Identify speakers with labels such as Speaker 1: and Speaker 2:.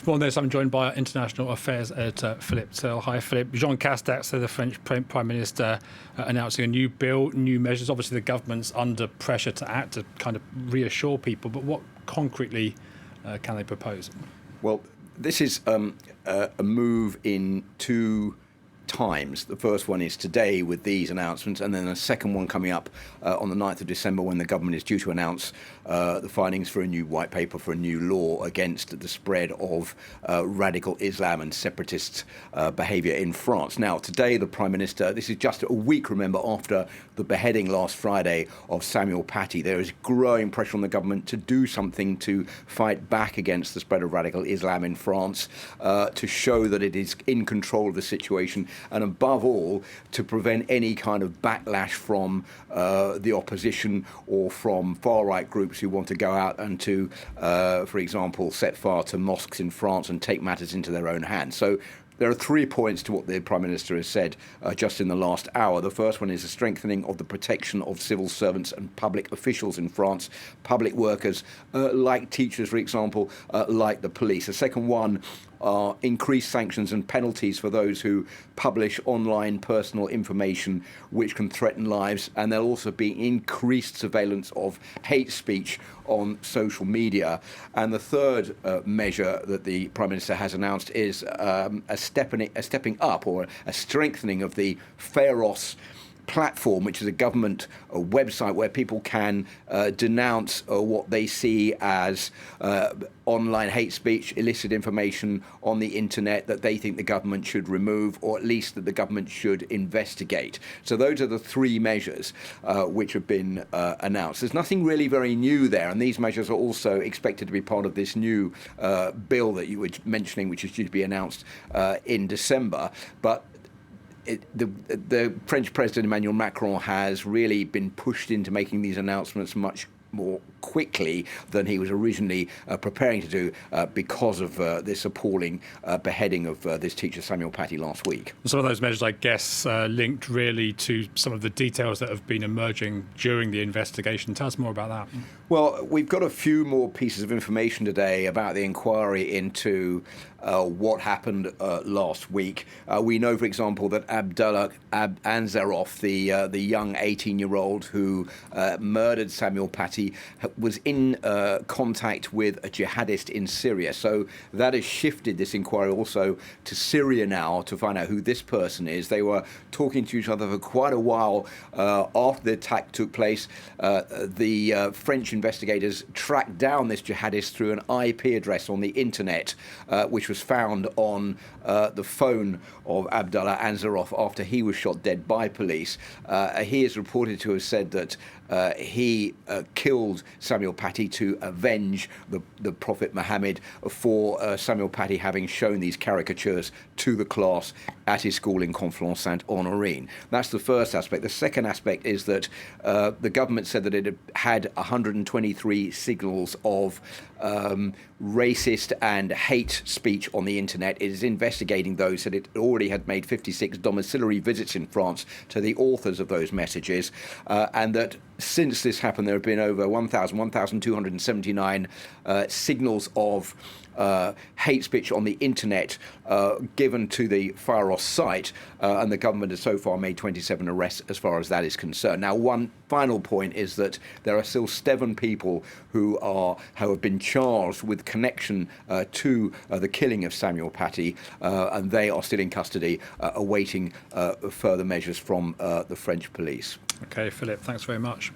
Speaker 1: Well, this I'm joined by our international affairs editor, Philip Turle. Hi, Philip. Jean Castex, the French Prime Minister, announcing a new bill, new measures. Obviously, the government's under pressure to act to kind of reassure people. But what concretely can they propose?
Speaker 2: Well, this is a move in two times. The first one is today with these announcements, and then a second one coming up on the 9th of December when the government is due to announce the findings for a new white paper for a new law against the spread of radical Islam and separatist behaviour in France. Now, today the Prime Minister, this is just a week, remember, after the beheading last Friday of Samuel Paty. There is growing pressure on the government to do something to fight back against the spread of radical Islam in France, to show that it is in control of the situation, and above all, to prevent any kind of backlash from the opposition or from far-right groups who want to go out and to, for example, set fire to mosques in France and take matters into their own hands. So there are 3 points to what the Prime Minister has said just in the last hour. The first one is the strengthening of the protection of civil servants and public officials in France, public workers like teachers, for example, like the police. The second one are increased sanctions and penalties for those who publish online personal information which can threaten lives, and there'll also be increased surveillance of hate speech on social media. And the third measure that the Prime Minister has announced is a stepping up or a strengthening of the Pharos platform, which is a government website where people can denounce what they see as online hate speech, illicit information on the internet that they think the government should remove, or at least that the government should investigate. So those are the 3 measures which have been announced. There's nothing really very new there, and these measures are also expected to be part of this new bill that you were mentioning, which is due to be announced in December. But the French President Emmanuel Macron has really been pushed into making these announcements much more quickly than he was originally preparing to do because of this appalling beheading of this teacher Samuel Paty last week.
Speaker 1: Some of those measures, I guess, linked really to some of the details that have been emerging during the investigation. Tell us more about that.
Speaker 2: Well, we've got a few more pieces of information today about the inquiry into what happened last week. We know, for example, that Abdullah Anzarov, the young 18-year-old who murdered Samuel Paty, was in contact with a jihadist in Syria. So that has shifted this inquiry also to Syria now to find out who this person is. They were talking to each other for quite a while after the attack took place. The French investigators tracked down this jihadist through an IP address on the internet, which was found on the phone of Abdullah Anzarov after he was shot dead by police. He is reported to have said that he killed Samuel Paty to avenge the Prophet Muhammad for Samuel Paty having shown these caricatures to the class at his school in Conflans-Sainte-Honorine. That's the first aspect. The second aspect is that the government said that it had 123 signals of racist and hate speech on the internet. It is investigating those, that it already had made 56 domiciliary visits in France to the authors of those messages, and that since this happened, there have been over 1,279 signals of hate speech on the internet given to the Pharos site, and the government has so far made 27 arrests as far as that is concerned. Now, one final point is that there are still 7 people who have been charged with connection to the killing of Samuel Paty, and they are still in custody, awaiting further measures from the French police.
Speaker 1: Okay, Philip, thanks very much.